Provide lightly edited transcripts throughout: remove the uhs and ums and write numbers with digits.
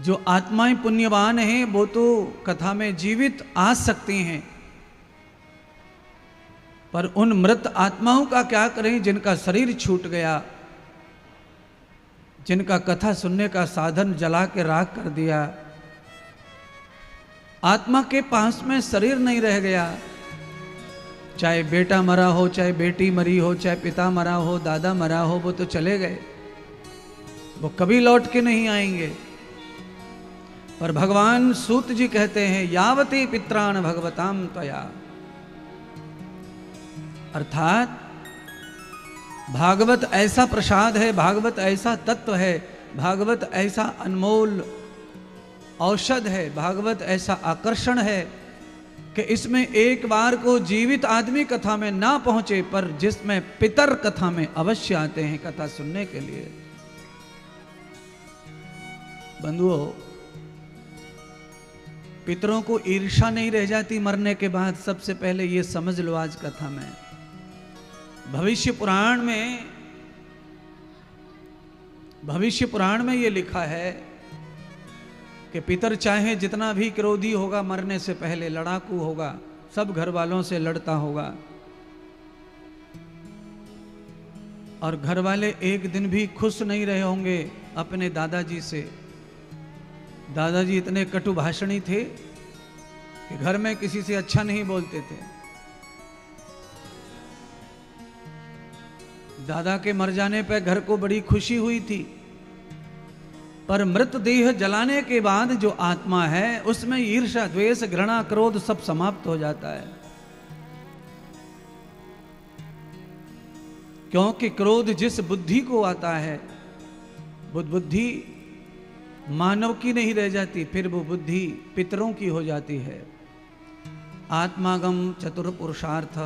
जो आत्माएं पुण्यवान हैं वो तो कथा में जीवित आ सकती हैं, पर उन मृत आत्माओं का क्या करें जिनका शरीर छूट गया, जिनका कथा सुनने का साधन जला के राख कर दिया। आत्मा के पास में शरीर नहीं रह गया, चाहे बेटा मरा हो, चाहे बेटी मरी हो, चाहे पिता मरा हो, दादा मरा हो, वो तो चले गए, वो कभी लौट के नहीं आएंगे। पर भगवान सूत जी कहते हैं यावती पित्राण भगवताम त्वया, अर्थात भागवत ऐसा प्रसाद है, भागवत ऐसा तत्व है, भागवत ऐसा अनमोल औषध है, भागवत ऐसा आकर्षण है कि इसमें एक बार को जीवित आदमी कथा में ना पहुंचे, पर जिसमें पितर कथा में अवश्य आते हैं कथा सुनने के लिए। बंधुओं, पितरों को ईर्ष्या नहीं रह जाती मरने के बाद, सबसे पहले ये समझ लो आज कथा में। भविष्य पुराण में ये लिखा है कि पितर चाहे जितना भी क्रोधी होगा, मरने से पहले लड़ाकू होगा, सब घर वालों से लड़ता होगा, और घर वाले एक दिन भी खुश नहीं रहे होंगे अपने दादाजी से। दादाजी इतने कटु भाषणी थे कि घर में किसी से अच्छा नहीं बोलते थे। दादा के मर जाने पर घर को बड़ी खुशी हुई थी, पर मृतदेह जलाने के बाद जो आत्मा है उसमें ईर्ष्या, द्वेष, घृणा, क्रोध सब समाप्त हो जाता है। क्योंकि क्रोध जिस बुद्धि को आता है, वो बुद्धि मानव की नहीं रह जाती, फिर वो बुद्धि पितरों की हो जाती है। आत्मागम चतुर्पुरुषार्थ,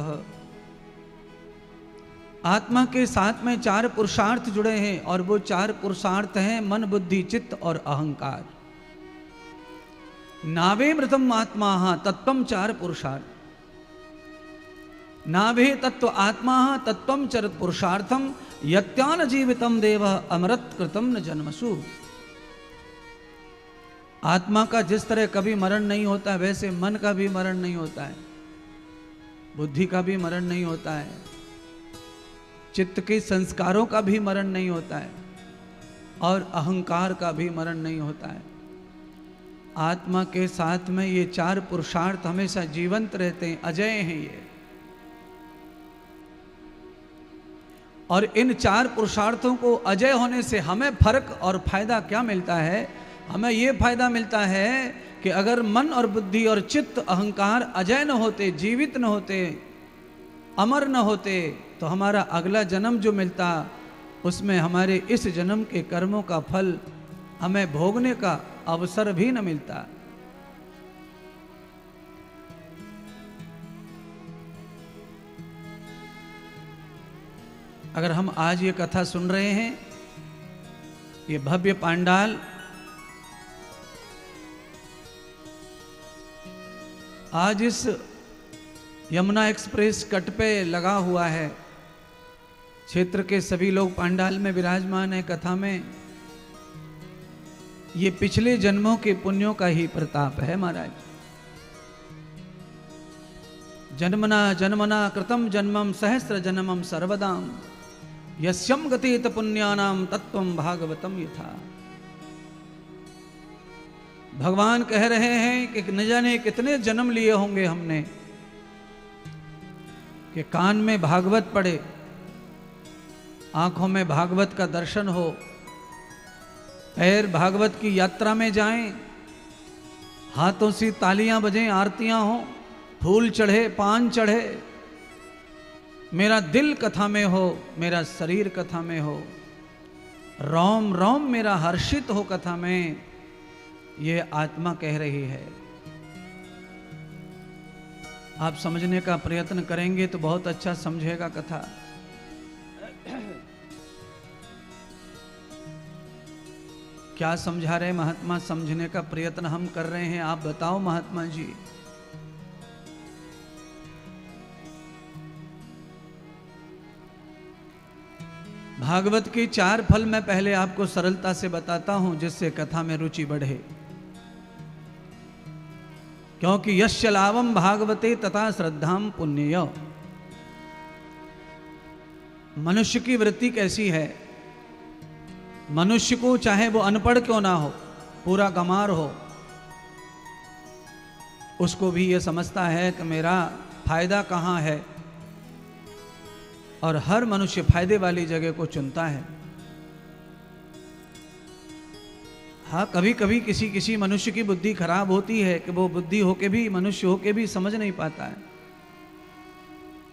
आत्मा के साथ में 4 पुरुषार्थ जुड़े हैं, और वो 4 पुरुषार्थ हैं मन, बुद्धि, चित्त और अहंकार। नावे मृतम आत्मा तत्वम 4 पुरुषार्थ, नाभे तत्व आत्मा तत्वम चरत पुरुषार्थम, यत्यान जीवितम देव अमृत कृतम न जन्मसु। आत्मा का जिस तरह कभी मरण नहीं होता, वैसे मन का भी मरण नहीं होता है, बुद्धि का भी मरण नहीं होता है, चित्त के संस्कारों का भी मरण नहीं होता है, और अहंकार का भी मरण नहीं होता है। आत्मा के साथ में ये 4 पुरुषार्थ हमेशा जीवंत रहते हैं, अजय हैं ये। और इन 4 पुरुषार्थों को अजय होने से हमें फर्क और फायदा क्या मिलता है? हमें ये फायदा मिलता है कि अगर मन और बुद्धि और चित्त अहंकार अजय न होते, जीवित न होते, अमर न होते, तो हमारा अगला जन्म जो मिलता उसमें हमारे इस जन्म के कर्मों का फल हमें भोगने का अवसर भी न मिलता। अगर हम आज ये कथा सुन रहे हैं, ये भव्य पांडाल आज इस यमुना एक्सप्रेस कट पे लगा हुआ है, क्षेत्र के सभी लोग पांडाल में विराजमान है कथा में, ये पिछले जन्मों के पुण्यों का ही प्रताप है महाराज। जन्मना जन्मना कृतम जन्मम सहस्र जन्मम सर्वदाम, यस्यम गतित पुण्यानाम तत्वम भागवतम यथा। भगवान कह रहे हैं कि न जाने कितने जन्म लिए होंगे हमने कि कान में भागवत पड़े, आंखों में भागवत का दर्शन हो, पैर भागवत की यात्रा में जाएं, हाथों से तालियां बजें, आरतियां हो, फूल चढ़े, पान चढ़े, मेरा दिल कथा में हो, मेरा शरीर कथा में हो, रोम रोम मेरा हर्षित हो कथा में। ये आत्मा कह रही है। आप समझने का प्रयत्न करेंगे तो बहुत अच्छा समझेगा कथा। क्या समझा रहे महात्मा? समझने का प्रयत्न हम कर रहे हैं, आप बताओ महात्मा जी। भागवत के 4 फल मैं पहले आपको सरलता से बताता हूं, जिससे कथा में रुचि बढ़े। क्योंकि यश्च लाभम भागवते तथा श्रद्धाम पुण्य। मनुष्य की वृत्ति कैसी है? मनुष्य को चाहे वो अनपढ़ क्यों ना हो, पूरा गंवार हो, उसको भी ये समझता है कि मेरा फायदा कहाँ है, और हर मनुष्य फायदे वाली जगह को चुनता है। हाँ, कभी कभी किसी किसी मनुष्य की बुद्धि खराब होती है कि वो बुद्धि होके भी, मनुष्य होके भी समझ नहीं पाता है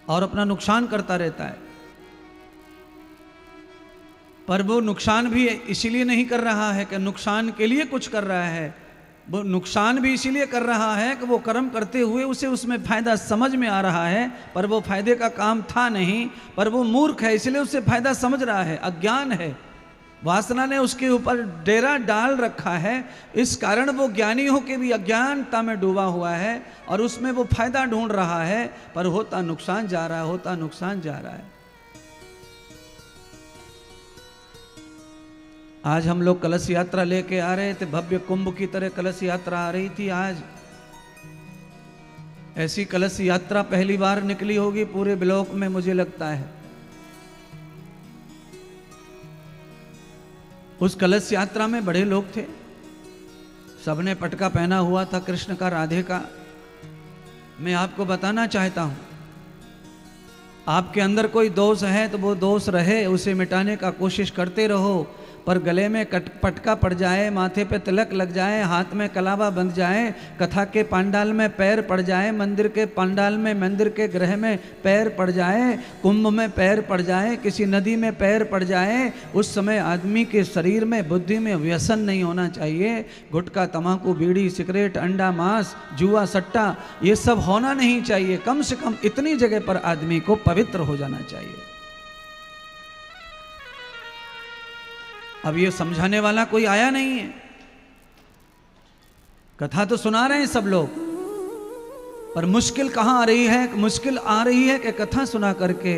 और अपना नुकसान करता रहता है। पर वो नुकसान भी इसीलिए नहीं कर रहा है कि नुकसान के लिए कुछ कर रहा है, वो नुकसान भी इसीलिए कर रहा है कि वो कर्म करते हुए उसे उसमें फायदा समझ में आ रहा है, पर वो फायदे का काम था नहीं, पर वो मूर्ख है इसलिए उसे फायदा समझ रहा है। अज्ञान है, वासना ने उसके ऊपर डेरा डाल रखा है, इस कारण वो ज्ञानी होकर भी अज्ञानता में डूबा हुआ है और उसमें वो फायदा ढूंढ रहा है, पर होता नुकसान जा रहा है, होता नुकसान जा रहा है। आज हम लोग कलश यात्रा लेके आ रहे थे, भव्य कुंभ की तरह कलश यात्रा आ रही थी। आज ऐसी कलश यात्रा पहली बार निकली होगी पूरे ब्लॉक में, मुझे लगता है। उस कलश यात्रा में बड़े लोग थे, सबने पटका पहना हुआ था कृष्ण का, राधे का। मैं आपको बताना चाहता हूं, आपके अंदर कोई दोष है तो वो दोष रहे, उसे मिटाने का कोशिश करते रहो, पर गले में पटका पड़ जाए, माथे पे तिलक लग जाए, हाथ में कलावा बंध जाए, कथा के पंडाल में पैर पड़ जाए, मंदिर के पंडाल में, मंदिर के ग्रह में पैर पड़ जाए, कुंभ में पैर पड़ जाए, किसी नदी में पैर पड़ जाए, उस समय आदमी के शरीर में, बुद्धि में व्यसन नहीं होना चाहिए। गुटखा, तम्बाकू, बीड़ी, सिगरेट, अंडा, मांस, जुआ, सट्टा, ये सब होना नहीं चाहिए। कम से कम इतनी जगह पर आदमी को पवित्र हो जाना चाहिए। अब ये समझाने वाला कोई आया नहीं है। कथा तो सुना रहे हैं सब लोग, पर मुश्किल कहां आ रही है? मुश्किल आ रही है कि कथा सुना करके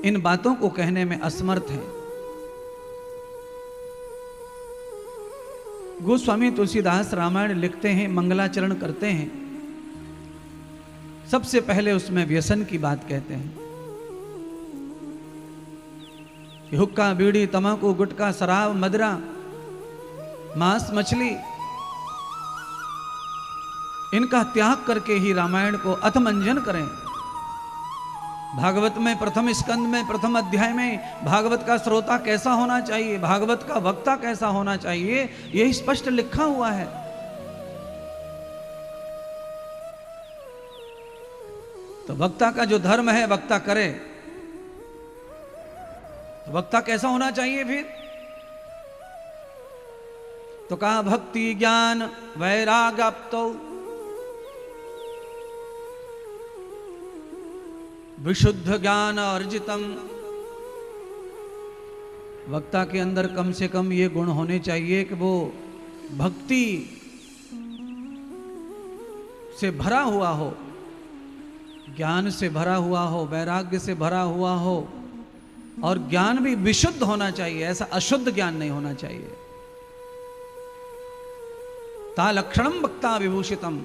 इन बातों को कहने में असमर्थ हैं। गोस्वामी तुलसीदास रामायण लिखते हैं, मंगलाचरण करते हैं, सबसे पहले उसमें व्यसन की बात कहते हैं कि हुक्का, बीड़ी, तम्बाकू, गुटखा, शराब, मदिरा, मांस, मछली, इनका त्याग करके ही रामायण को अथमंजन करें। भागवत में प्रथम स्कंद में, प्रथम अध्याय में भागवत का श्रोता कैसा होना चाहिए, भागवत का वक्ता कैसा होना चाहिए, यही स्पष्ट लिखा हुआ है। तो वक्ता का जो धर्म है वक्ता करे, तो वक्ता कैसा होना चाहिए फिर? तो कहा भक्ति, ज्ञान, वैराग्य आप्तो, विशुद्ध ज्ञान अर्जितम। वक्ता के अंदर कम से कम ये गुण होने चाहिए कि वो भक्ति से भरा हुआ हो, ज्ञान से भरा हुआ हो, वैराग्य से भरा हुआ हो, और ज्ञान भी विशुद्ध होना चाहिए, ऐसा अशुद्ध ज्ञान नहीं होना चाहिए। ता लक्षणम वक्ता विभूषितम।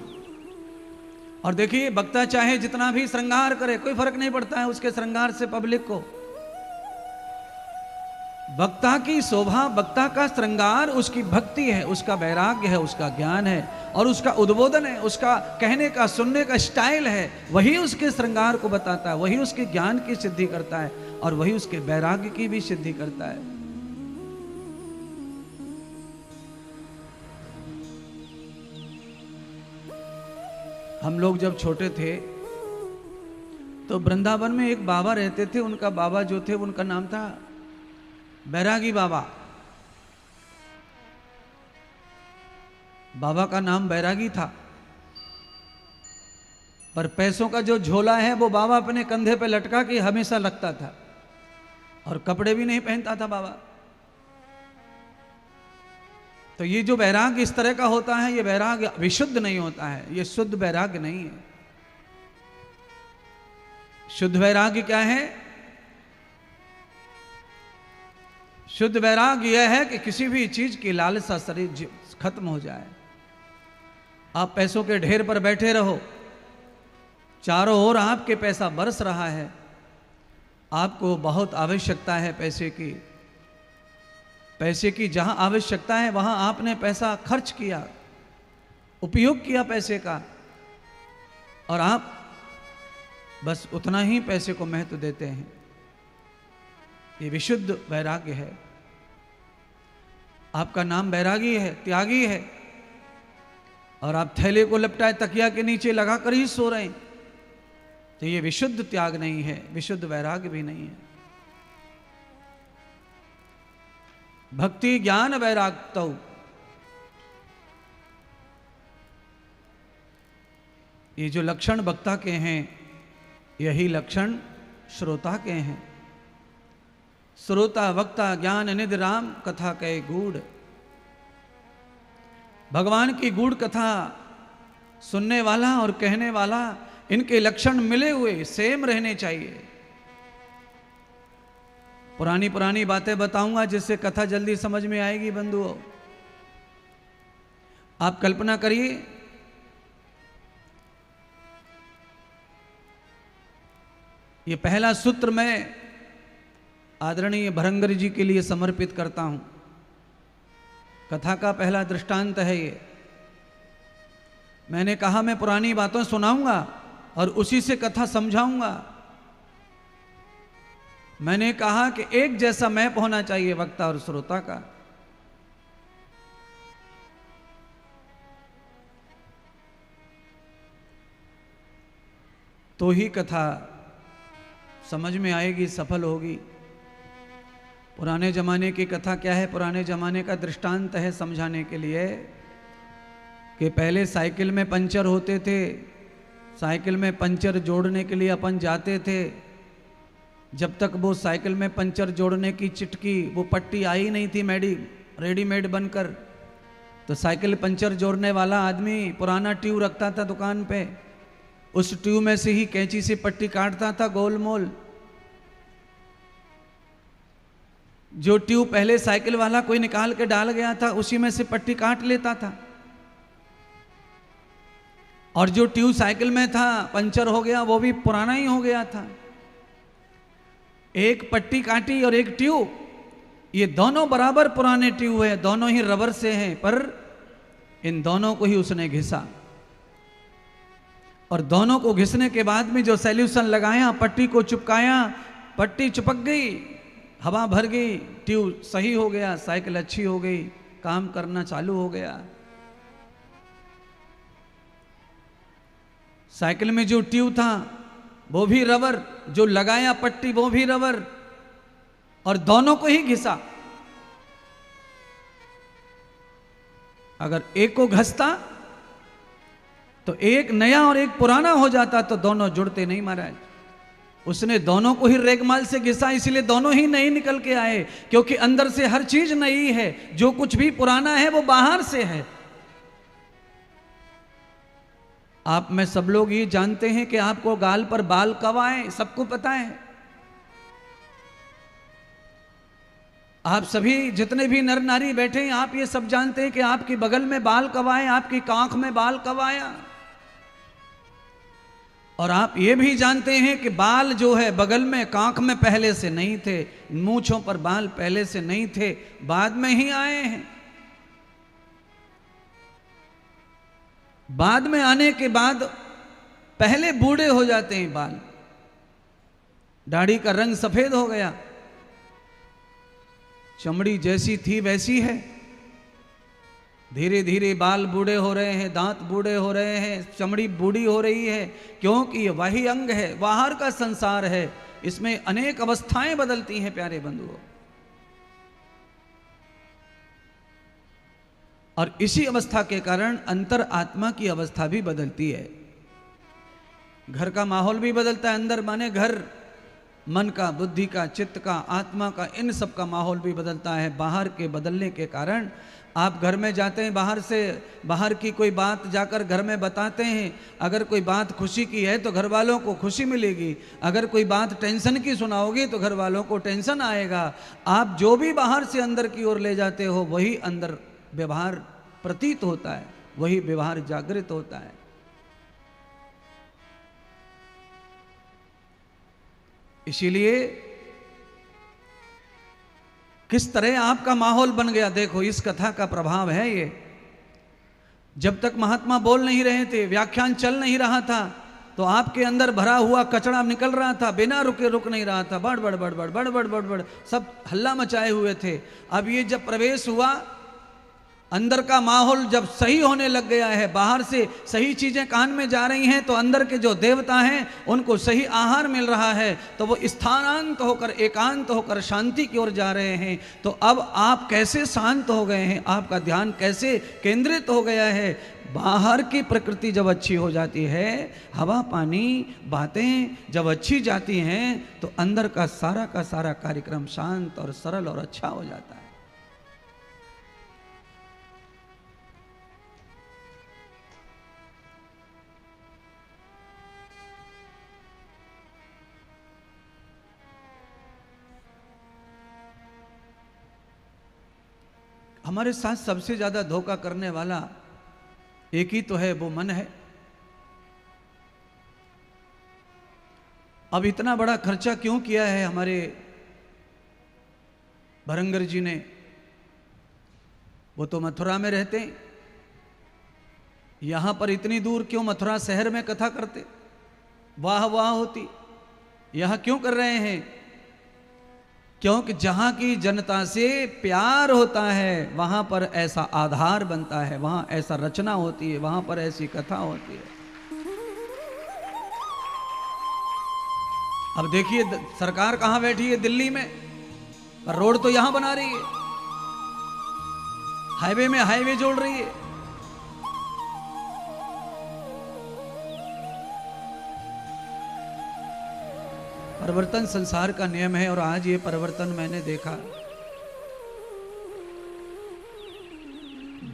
और देखिए, वक्ता चाहे जितना भी श्रृंगार करे, कोई फर्क नहीं पड़ता है उसके श्रृंगार से पब्लिक को। वक्ता की शोभा, वक्ता का श्रृंगार उसकी भक्ति है, उसका वैराग्य है, उसका ज्ञान है, और उसका उद्बोधन है, उसका कहने का, सुनने का स्टाइल है। वही उसके श्रृंगार को बताता है, वही उसके ज्ञान की सिद्धि करता है, और वही उसके वैराग्य की भी सिद्धि करता है। हम लोग जब छोटे थे तो वृंदावन में एक बाबा रहते थे। उनका बाबा जो थे, उनका नाम था बैरागी बाबा। बाबा का नाम बैरागी था, पर पैसों का जो झोला है वो बाबा अपने कंधे पे लटका के हमेशा लगता था, और कपड़े भी नहीं पहनता था बाबा। तो ये जो वैराग्य इस तरह का होता है, ये वैराग्य विशुद्ध नहीं होता है, ये शुद्ध वैराग्य नहीं है। शुद्ध वैराग्य क्या है? शुद्ध वैराग यह है कि किसी भी चीज की लालसा शरीर खत्म हो जाए। आप पैसों के ढेर पर बैठे रहो, चारों ओर आपके पैसा बरस रहा है, आपको बहुत आवश्यकता है पैसे की, पैसे की जहां आवश्यकता है वहां आपने पैसा खर्च किया, उपयोग किया पैसे का, और आप बस उतना ही पैसे को महत्व देते हैं। ये विशुद्ध वैराग्य है। आपका नाम वैरागी है, त्यागी है, और आप थैले को लपटाए तकिया के नीचे लगाकर ही सो रहे हैं, तो ये विशुद्ध त्याग नहीं है, विशुद्ध वैराग्य भी नहीं है। भक्ति ज्ञान वैराग्यौ, ये जो लक्षण वक्ता के हैं यही लक्षण श्रोता के हैं। श्रोता वक्ता ज्ञान निधि राम कथा कहे गूढ़। भगवान की गूढ़ कथा सुनने वाला और कहने वाला, इनके लक्षण मिले हुए सेम रहने चाहिए। पुरानी पुरानी बातें बताऊंगा जिससे कथा जल्दी समझ में आएगी बंधुओं। आप कल्पना करिए, ये पहला सूत्र मैं आदरणीय भरंगर जी के लिए समर्पित करता हूं। कथा का पहला दृष्टांत है ये। मैंने कहा मैं पुरानी बातें सुनाऊंगा और उसी से कथा समझाऊंगा। मैंने कहा कि एक जैसा मैप होना चाहिए वक्ता और श्रोता का। तो ही कथा समझ में आएगी, सफल होगी। पुराने जमाने की कथा क्या है? पुराने जमाने का दृष्टांत है समझाने के लिए कि पहले साइकिल में पंचर होते थे, साइकिल में पंचर जोड़ने के लिए अपन जाते थे। जब तक वो साइकिल में पंचर जोड़ने की चिटकी, वो पट्टी आई नहीं थी रेडीमेड बनकर, तो साइकिल पंचर जोड़ने वाला आदमी पुराना ट्यूब रखता था दुकान पे, उस ट्यूब में से ही कैंची से पट्टी काटता था गोल मोल। जो ट्यूब पहले साइकिल वाला कोई निकाल के डाल गया था उसी में से पट्टी काट लेता था, और जो ट्यूब साइकिल में था पंचर हो गया वो भी पुराना ही हो गया था। एक पट्टी काटी और एक ट्यूब, ये दोनों बराबर पुराने ट्यूब है, दोनों ही रबर से हैं, पर इन दोनों को ही उसने घिसा, और दोनों को घिसने के बाद में जो सॉल्यूशन लगाया, पट्टी को चिपकाया, पट्टी चिपक गई, हवा भर गई, ट्यूब सही हो गया, साइकिल अच्छी हो गई, काम करना चालू हो गया। साइकिल में जो ट्यूब था वो भी रबर, जो लगाया पट्टी वो भी रबर, और दोनों को ही घिसा। अगर एक को घसता तो एक नया और एक पुराना हो जाता, तो दोनों जुड़ते नहीं महाराज। उसने दोनों को ही रेगमाल से घिसा, इसलिए दोनों ही नई निकल के आए, क्योंकि अंदर से हर चीज नई है, जो कुछ भी पुराना है वो बाहर से है। आप में सब लोग ये जानते हैं कि आपको गाल पर बाल कब आए, सबको पता है। आप सभी जितने भी नर नारी बैठे हैं, आप ये सब जानते हैं कि आपकी बगल में बाल कब आए, आपकी कांख में बाल कब आया। और आप ये भी जानते हैं कि बाल जो है बगल में कांख में पहले से नहीं थे, मूंछों पर बाल पहले से नहीं थे, बाद में ही आए हैं। बाद में आने के बाद पहले बूढ़े हो जाते हैं बाल, दाढ़ी का रंग सफेद हो गया, चमड़ी जैसी थी वैसी है, धीरे धीरे बाल बूढ़े हो रहे हैं, दांत बूढ़े हो रहे हैं, चमड़ी बूढ़ी हो रही है, क्योंकि ये वही अंग है, बाहर का संसार है, इसमें अनेक अवस्थाएं बदलती हैं प्यारे बंधुओं। और इसी अवस्था के कारण अंतर आत्मा की अवस्था भी बदलती है। घर का माहौल भी बदलता है, अंदर माने घर, मन का, बुद्धि का, चित्त का, आत्मा का, इन सब का माहौल भी बदलता है। बाहर के बदलने के कारण आप घर में जाते हैं, बाहर की कोई बात जाकर घर में बताते हैं, अगर कोई बात खुशी की है तो घर वालों को खुशी मिलेगी, अगर कोई बात टेंशन की सुनाओगे तो घर वालों को टेंशन आएगा। आप जो भी बाहर से अंदर की ओर ले जाते हो वही अंदर व्यवहार प्रतीत होता है, वही व्यवहार जागृत होता है। इसीलिए किस तरह आपका माहौल बन गया, देखो इस कथा का प्रभाव है ये। जब तक महात्मा बोल नहीं रहे थे, व्याख्यान चल नहीं रहा था, तो आपके अंदर भरा हुआ कचरा निकल रहा था, बिना रुके रुक नहीं रहा था, बड़ बड़ बड़ बड़ बड़ बड़ बड़ बड़ सब हल्ला मचाए हुए थे। अब ये जब प्रवेश हुआ, अंदर का माहौल जब सही होने लग गया है, बाहर से सही चीजें कान में जा रही हैं, तो अंदर के जो देवता हैं उनको सही आहार मिल रहा है, तो वो स्थानांत होकर, एकांत होकर शांति की ओर जा रहे हैं। तो अब आप कैसे शांत हो गए हैं, आपका ध्यान कैसे केंद्रित हो गया है। बाहर की प्रकृति जब अच्छी हो जाती है, हवा पानी बातें जब अच्छी जाती हैं, तो अंदर का सारा कार्यक्रम शांत और सरल और अच्छा हो जाता है। हमारे साथ सबसे ज्यादा धोखा करने वाला एक ही तो है, वो मन है। अब इतना बड़ा खर्चा क्यों किया है हमारे भरंगर जी ने? वो तो मथुरा में रहते, यहां पर इतनी दूर क्यों मथुरा शहर में कथा करते, वाह वाह होती। यहां क्यों कर रहे हैं? क्योंकि जहां की जनता से प्यार होता है वहां पर ऐसा आधार बनता है, वहां ऐसा रचना होती है, वहां पर ऐसी कथा होती है। अब देखिए सरकार कहां बैठी है, दिल्ली में, पर रोड तो यहां बना रही है, हाईवे में हाईवे जोड़ रही है। परिवर्तन संसार का नियम है, और आज ये परिवर्तन मैंने देखा।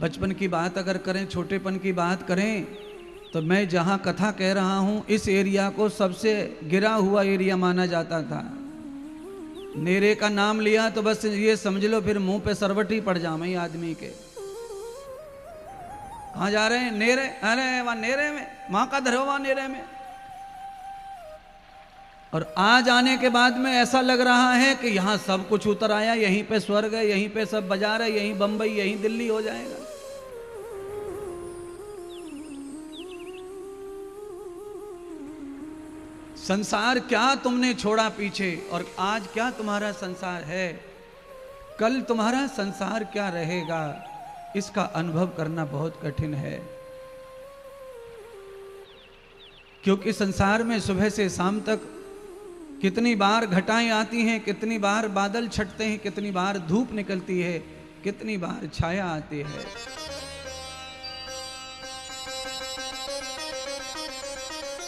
बचपन की बात अगर करें, छोटेपन की बात करें, तो मैं जहां कथा कह रहा हूं इस एरिया को सबसे गिरा हुआ एरिया माना जाता था। नेरे का नाम लिया तो बस ये समझ लो फिर मुंह पे सरवटी पड़ जाए आदमी के। कहां जा रहे हैं? नेरे, अरे वहां नेरे में, मां का धरो वहां नेरे में। और आज आने के बाद में ऐसा लग रहा है कि यहां सब कुछ उतर आया, यहीं पे स्वर्ग है, यहीं पे सब बाजार है, यहीं बंबई, यहीं दिल्ली हो जाएगा। संसार क्या तुमने छोड़ा पीछे, और आज क्या तुम्हारा संसार है, कल तुम्हारा संसार क्या रहेगा, इसका अनुभव करना बहुत कठिन है। क्योंकि संसार में सुबह से शाम तक कितनी बार घटाएं आती हैं, कितनी बार बादल छटते हैं, कितनी बार धूप निकलती है, कितनी बार छाया आती है।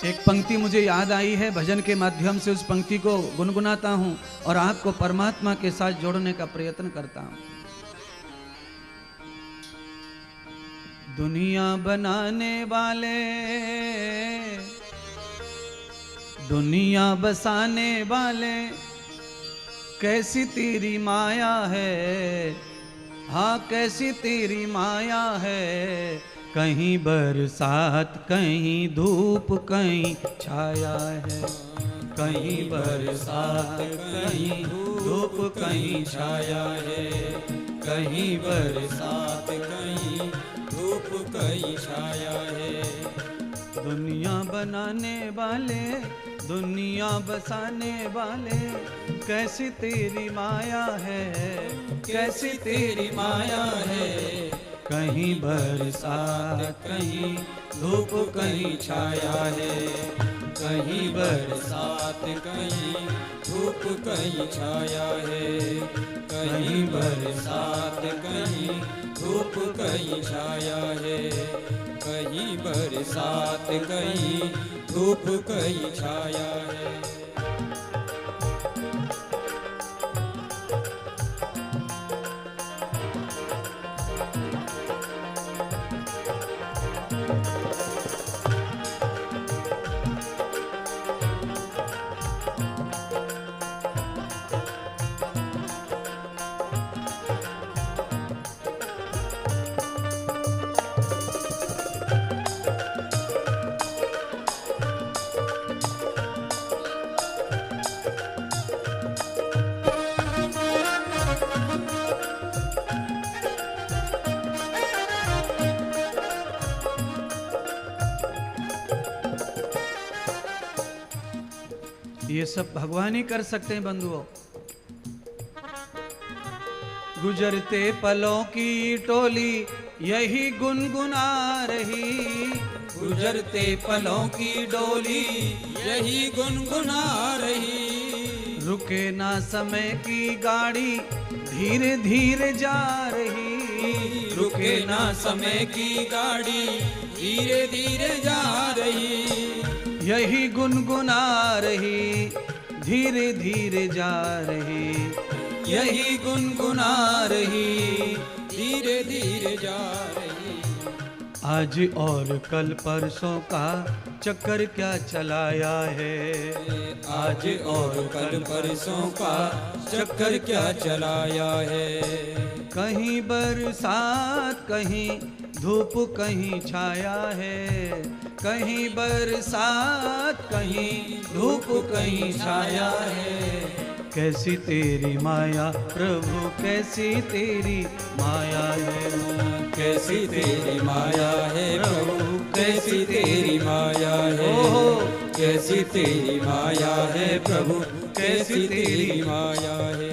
एक पंक्ति मुझे याद आई है, भजन के माध्यम से उस पंक्ति को गुनगुनाता हूं और आपको परमात्मा के साथ जोड़ने का प्रयत्न करता हूं। दुनिया बनाने वाले, दुनिया बसाने वाले, कैसी तेरी माया है, हाँ कैसी तेरी माया है। कहीं बरसात, कहीं धूप, कहीं छाया है। कहीं बरसात, कहीं धूप, कहीं छाया है। कहीं बरसात, कहीं धूप, कहीं छाया है। दुनिया बनाने वाले, दुनिया बसाने वाले, कैसी तेरी माया है, कैसी तेरी माया है। कहीं बरसात, कहीं धूप, कहीं छाया है। कहीं बरसात, कहीं धूप, कहीं छाया है। कहीं बरसात, कहीं धूप, कहीं छाया है। कहीं बरसात, कहीं धूप, कहीं छाया है। ये सब भगवान ही कर सकते हैं बंधुओं। गुजरते पलों की टोली यही गुनगुना रही, गुजरते पलों की डोली यही गुनगुना रही। रुके ना समय की गाड़ी धीरे धीरे जा रही, रुके ना समय की गाड़ी धीरे धीरे जा रही। यही गुनगुना रही धीरे धीरे जा रही, यही गुनगुना रही धीरे धीरे जा रही। आज और कल परसों का चक्कर क्या चलाया है, आज और कल परसों का चक्कर क्या चलाया है। कहीं बरसात कहीं धूप कहीं छाया है, कहीं बरसात कहीं धूप कहीं छाया है। कैसी तेरी माया प्रभु कैसी तेरी माया है, कैसी तेरी माया है प्रभु कैसी तेरी माया है। कैसी तेरी माया है प्रभु कैसी तेरी माया है।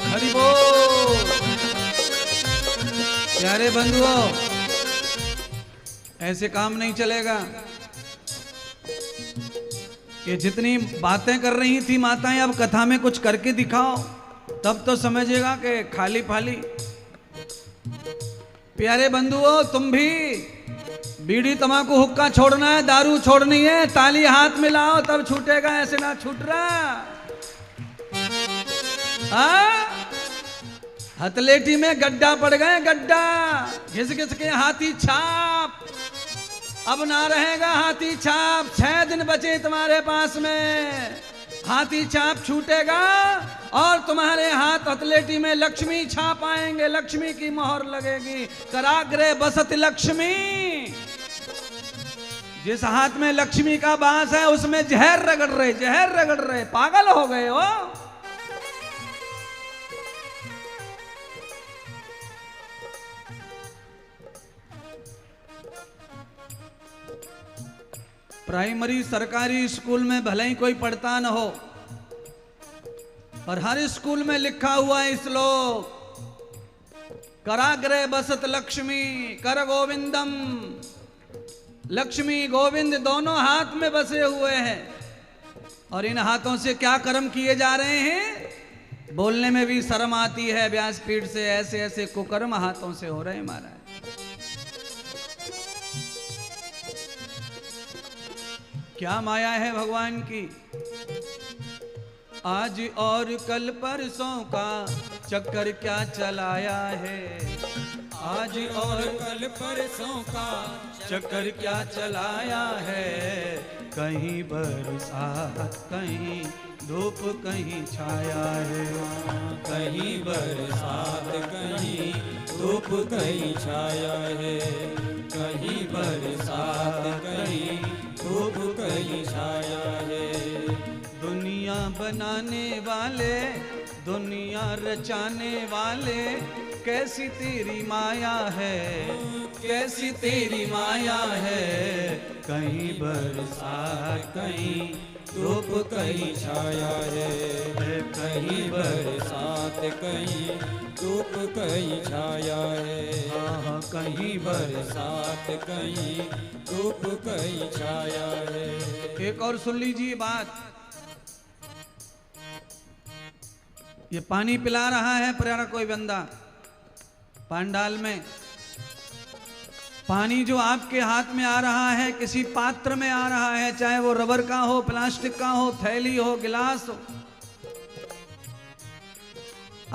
हरि बोल। प्यारे बंधुओं, ऐसे काम नहीं चलेगा। ये जितनी बातें कर रही थी माताएं, अब कथा में कुछ करके दिखाओ, तब तो समझेगा कि खाली फाली। प्यारे बंधुओं, तुम भी बीड़ी तंबाकू हुक्का छोड़ना है, दारू छोड़नी है, ताली हाथ मिलाओ तब छूटेगा, ऐसे ना छूट रहा। हथलेटी में गड्ढा पड़ गए, गड्ढा घिस घिस के हाथी छाप। अब ना रहेगा हाथी छाप, 6 दिन बचे तुम्हारे पास में। हाथी छाप छूटेगा और तुम्हारे हाथ हथलेटी में लक्ष्मी छाप आएंगे, लक्ष्मी की मोहर लगेगी। कराग्रे बसत लक्ष्मी। जिस हाथ में लक्ष्मी का बांस है उसमें जहर रगड़ रहे, जहर रगड़ रहे, पागल हो गए हो। प्राइमरी सरकारी स्कूल में भले ही कोई पढ़ता न हो, और हर स्कूल में लिखा हुआ है श्लोक, कराग्रे बसत लक्ष्मी कर गोविंदम। लक्ष्मी गोविंद दोनों हाथ में बसे हुए हैं। और इन हाथों से क्या कर्म किए जा रहे हैं, बोलने में भी शर्म आती है। व्यासपीठ से ऐसे ऐसे कुकर्म हाथों से हो रहे हैं महाराज। क्या माया है भगवान की। आज और कल परसों का चक्कर क्या चलाया है, आज और कल परसों का चक्कर क्या चलाया है। कहीं बरसात कहीं धूप कहीं छाया है, कहीं बरसात कहीं धूप कहीं छाया है। कहीं बरसात कहीं धूप कहीं छाया है। दुनिया बनाने वाले दुनिया रचाने वाले, कैसी तेरी माया है, कैसी तेरी माया है। कहीं बरसात कहीं धूप कहीं छाया है। कहीं बरसात कहीं धूप कहीं छाया है। कहीं बरसात कहीं धूप कहीं छाया है। एक और सुन लीजिए बात। ये पानी पिला रहा है प्यारा कोई बंदा पंडाल में। पानी जो आपके हाथ में आ रहा है किसी पात्र में आ रहा है, चाहे वो रबर का हो, प्लास्टिक का हो, थैली हो, गिलास हो।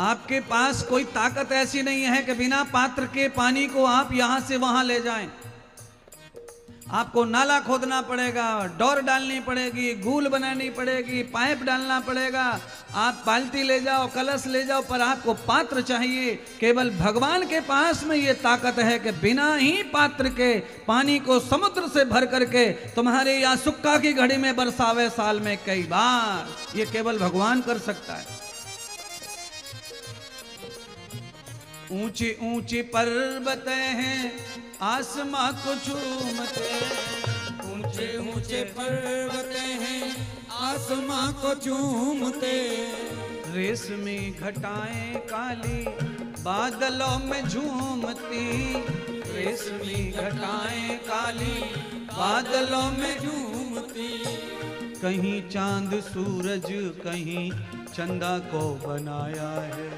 आपके पास कोई ताकत ऐसी नहीं है कि बिना पात्र के पानी को आप यहां से वहां ले जाएं। आपको नाला खोदना पड़ेगा, डोर डालनी पड़ेगी, गूल बनानी पड़ेगी, पाइप डालना पड़ेगा। आप बाल्टी ले जाओ, कलश ले जाओ, पर आपको पात्र चाहिए। केवल भगवान के पास में ये ताकत है कि बिना ही पात्र के पानी को समुद्र से भर करके तुम्हारे या सुक्का की घड़ी में बरसावे साल में कई बार। ये केवल भगवान कर सकता है। ऊंचे ऊंचे पर्वत हैं आसमां को चूमते, ऊंचे ऊंचे पर्वत हैं आसमां को चूमते, रेशमी घटाएं काली बादलों में झूमती, रेशमी घटाएं काली बादलों में झूमती। कहीं चांद सूरज कहीं चंदा को बनाया है,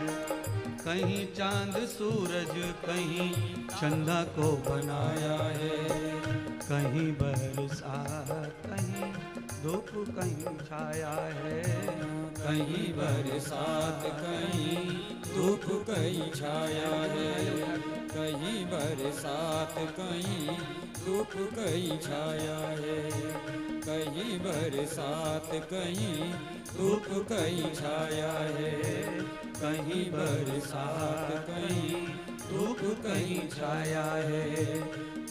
कहीं चांद सूरज कहीं चंदा को बनाया है, कहीं बरसात कहीं धूप कहीं छाया है, कहीं बरसात कहीं धूप कहीं छाया है, कहीं बरसात कहीं धूप कहीं छाया है, कहीं बरसात कहीं धूप कहीं छाया है, कहीं बरसात कहीं धूप कहीं छाया है,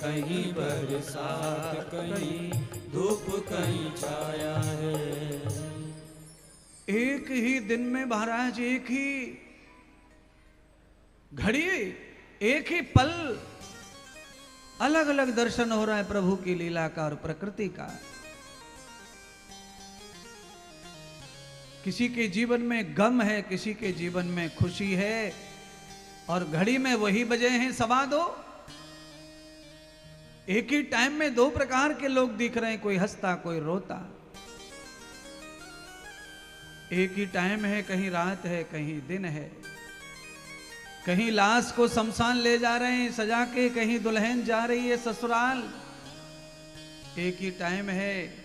कहीं बरसात कहीं धूप कहीं छाया है। एक ही दिन में महाराज, एक ही घड़ी, एक ही पल अलग अलग दर्शन हो रहा है प्रभु की लीला का और प्रकृति का। किसी के जीवन में गम है, किसी के जीवन में खुशी है, और घड़ी में वही बजे हैं 2:15। एक ही टाइम में दो प्रकार के लोग दिख रहे हैं, कोई हंसता कोई रोता। एक ही टाइम है, कहीं रात है कहीं दिन है, कहीं लाश को शमशान ले जा रहे हैं सजा के, कहीं दुल्हन जा रही है ससुराल। एक ही टाइम है।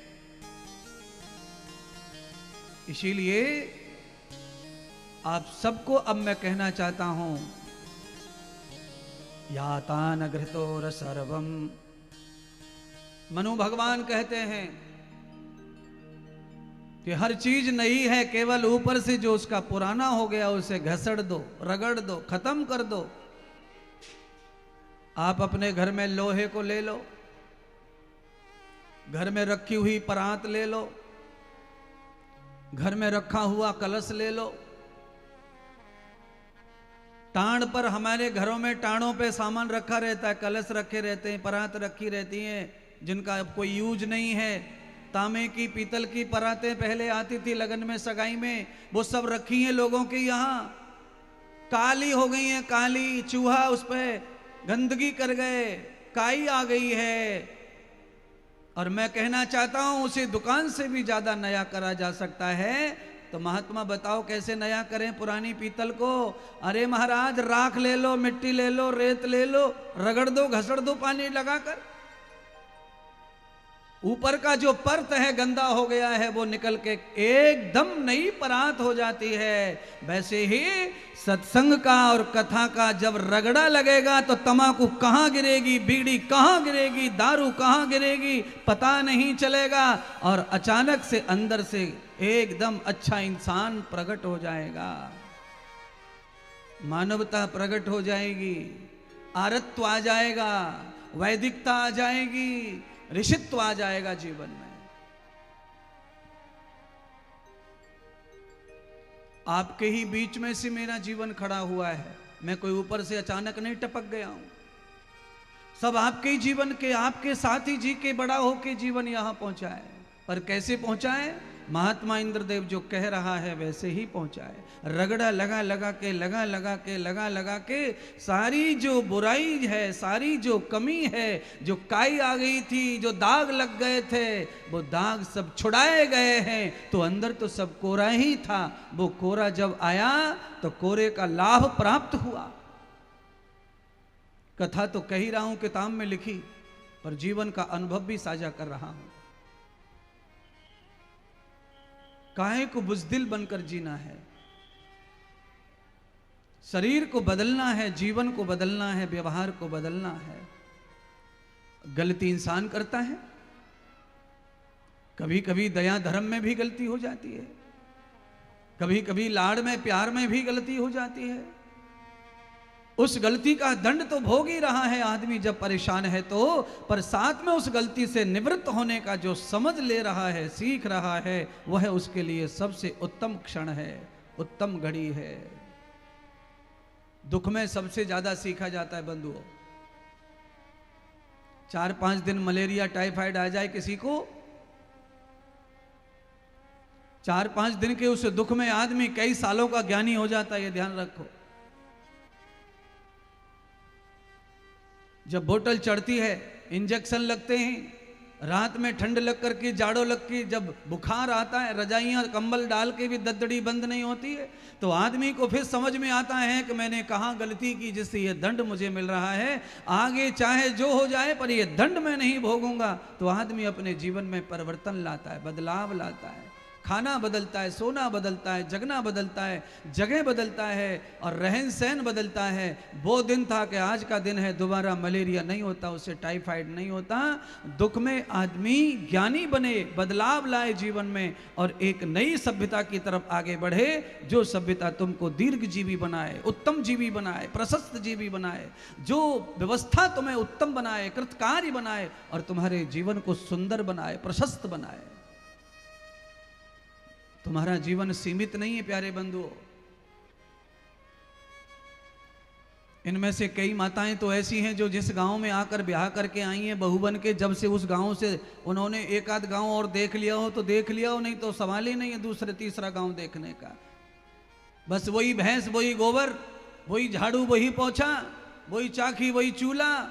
इसीलिए आप सबको अब मैं कहना चाहता हूं, यातान घृतोर सर्वम। मनु भगवान कहते हैं कि हर चीज नई है, केवल ऊपर से जो उसका पुराना हो गया उसे घसड़ दो, रगड़ दो, खत्म कर दो। आप अपने घर में लोहे को ले लो, घर में रखी हुई परात ले लो, घर में रखा हुआ कलश ले लो। टाण पर, हमारे घरों में टाणों पे सामान रखा रहता है, कलश रखे रहते हैं, परात रखी रहती हैं जिनका अब कोई यूज नहीं है। तांबे की, पीतल की परातें पहले आती थी लगन में, सगाई में, वो सब रखी हैं लोगों के यहाँ, काली हो गई हैं, काली। चूहा उस पर गंदगी कर गए, काई आ गई है। और मैं कहना चाहता हूं उसे दुकान से भी ज्यादा नया करा जा सकता है। तो महात्मा बताओ कैसे नया करें पुरानी पीतल को? अरे महाराज, राख ले लो, मिट्टी ले लो, रेत ले लो, रगड़ दो, घसड़ दो पानी लगाकर। ऊपर का जो परत है गंदा हो गया है, वो निकल के एकदम नई परात हो जाती है। वैसे ही सत्संग का और कथा का जब रगड़ा लगेगा तो तमाकू कहां गिरेगी, बीड़ी कहां गिरेगी, दारू कहां गिरेगी, पता नहीं चलेगा। और अचानक से अंदर से एकदम अच्छा इंसान प्रकट हो जाएगा, मानवता प्रकट हो जाएगी, आरत्व आ जाएगा, वैदिकता आ जाएगी, ऋषित्व आ जाएगा जीवन में। आपके ही बीच में से मेरा जीवन खड़ा हुआ है, मैं कोई ऊपर से अचानक नहीं टपक गया हूं। सब आपके ही जीवन के, आपके साथ ही जी के बड़ा होके जीवन यहां पहुंचा है। पर कैसे पहुंचा है? महात्मा इंद्रदेव जो कह रहा है वैसे ही पहुंचा है। रगड़ा लगा लगा के, लगा लगा के सारी जो बुराई है, सारी जो कमी है, जो काई आ गई थी, जो दाग लग गए थे, वो दाग सब छुड़ाए गए हैं। तो अंदर तो सब कोरा ही था, वो कोरा जब आया तो कोरे का लाभ प्राप्त हुआ। कथा तो कह ही रहा हूं, किताब में लिखी, पर जीवन का अनुभव भी साझा कर रहा हूं। काहे को बुज़दिल बनकर जीना है, शरीर को बदलना है, जीवन को बदलना है, व्यवहार को बदलना है। गलती इंसान करता है, कभी कभी दया धर्म में भी गलती हो जाती है, कभी कभी लाड़ में प्यार में भी गलती हो जाती है। उस गलती का दंड तो भोग ही रहा है आदमी जब परेशान है तो, पर साथ में उस गलती से निवृत्त होने का जो समझ ले रहा है, सीख रहा है, वह उसके लिए सबसे उत्तम क्षण है, उत्तम घड़ी है। दुख में सबसे ज्यादा सीखा जाता है बंधुओं। 4-5 दिन मलेरिया टाइफाइड आ जाए किसी को, 4-5 दिन के उस दुख में आदमी कई सालों का ज्ञानी हो जाता है, ये ध्यान रखो। जब बोतल चढ़ती है, इंजेक्शन लगते हैं, रात में ठंड लग कर के, जाड़ों लग के, जब बुखार आता है, रजाइयाँ कंबल डाल के भी दद्दड़ी बंद नहीं होती है, तो आदमी को फिर समझ में आता है कि मैंने कहाँ गलती की जिससे ये दंड मुझे मिल रहा है। आगे चाहे जो हो जाए पर ये दंड मैं नहीं भोगूंगा। तो आदमी अपने जीवन में परिवर्तन लाता है, बदलाव लाता है। खाना बदलता है, सोना बदलता है, जगना बदलता है, जगह बदलता है और रहन सहन बदलता है। वो दिन था कि आज का दिन है, दोबारा मलेरिया नहीं होता, उससे टाइफाइड नहीं होता। दुख में आदमी ज्ञानी बने, बदलाव लाए जीवन में और एक नई सभ्यता की तरफ आगे बढ़े, जो सभ्यता तुमको दीर्घजीवी बनाए, उत्तम जीवी बनाए, प्रशस्त जीवी बनाए, जो व्यवस्था तुम्हें उत्तम बनाए, कृतकारी बनाए और तुम्हारे जीवन को सुंदर बनाए, प्रशस्त बनाए। तुम्हारा जीवन सीमित नहीं है प्यारे बंधुओं। इनमें से कई माताएं तो ऐसी हैं जो जिस गांव में आकर ब्याह करके आई हैं बहू बन के, जब से उस गांव से उन्होंने एक आध गांव और देख लिया हो तो देख लिया हो, नहीं तो सवाल ही नहीं है दूसरे तीसरा गांव देखने का। बस वही भैंस, वही गोबर, वही झाड़ू, वही पोछा, वही चाखी, वही चूल्हा।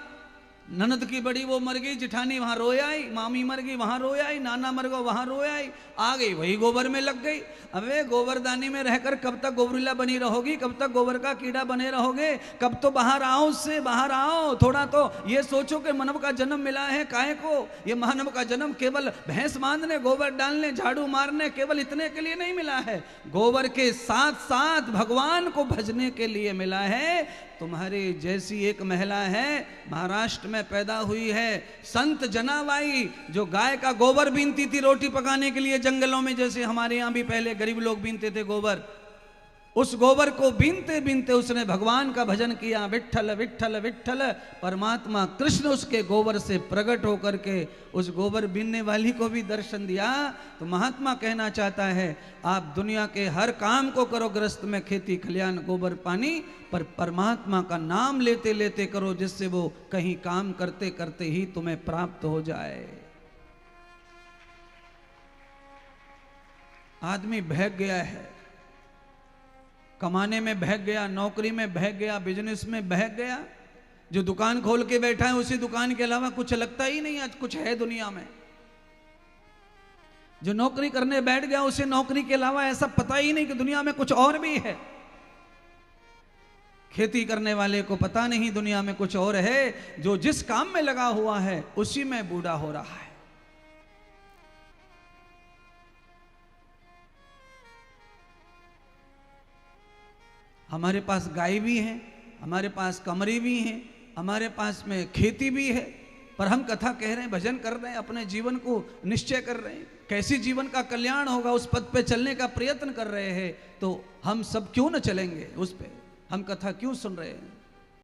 ननद की बड़ी वो मर गई, जिठानी वहां रोए आई, मामी मर गई वहां रोए आई, नाना मर गया वहां रोए आई, आ गई वही गोबर में लग गई। अबे गोबरदानी में रहकर कब तक गोबरीला बनी रहोगी, कब तक गोबर का कीड़ा बने रहोगे? कब तो बाहर आओ, उससे बाहर आओ। थोड़ा तो ये सोचो कि मानव का जन्म मिला है काहे को? ये मानव का जन्म केवल भैंस बांधने, गोबर डालने, झाड़ू मारने, केवल इतने के लिए नहीं मिला है। गोबर के साथ साथ भगवान को भजने के लिए मिला है। तुम्हारे जैसी एक महिला है, महाराष्ट्र में पैदा हुई है, संत जनाबाई, जो गाय का गोबर बीनती थी रोटी पकाने के लिए जंगलों में, जैसे हमारे यहाँ भी पहले गरीब लोग बीनते थे गोबर। उस गोबर को बीनते बीनते उसने भगवान का भजन किया, विट्ठल विट्ठल विट्ठल। परमात्मा कृष्ण उसके गोबर से प्रकट होकर के उस गोबर बीनने वाली को भी दर्शन दिया। तो महात्मा कहना चाहता है, आप दुनिया के हर काम को करो गृहस्थ में, खेती खलियान गोबर पानी, पर परमात्मा का नाम लेते लेते करो, जिससे वो कहीं काम करते करते ही तुम्हें प्राप्त हो जाए। आदमी बहक गया है, कमाने में बहक गया, नौकरी में बहक गया, बिजनेस में बहक गया। जो दुकान खोल के बैठा है उसी दुकान के अलावा कुछ लगता ही नहीं आज कुछ है दुनिया में। जो नौकरी करने बैठ गया उसे नौकरी के अलावा ऐसा पता ही नहीं कि दुनिया में कुछ और भी है। खेती करने वाले को पता नहीं दुनिया में कुछ और है। जो जिस काम में लगा हुआ है उसी में बूढ़ा हो रहा है। हमारे पास गाय भी है, हमारे पास कमरी भी है, हमारे पास में खेती भी है, पर हम कथा कह रहे हैं, भजन कर रहे हैं, अपने जीवन को निश्चय कर रहे हैं, कैसी जीवन का कल्याण होगा उस पद पे चलने का प्रयत्न कर रहे हैं। तो हम सब क्यों न चलेंगे उस पे? हम कथा क्यों सुन रहे हैं?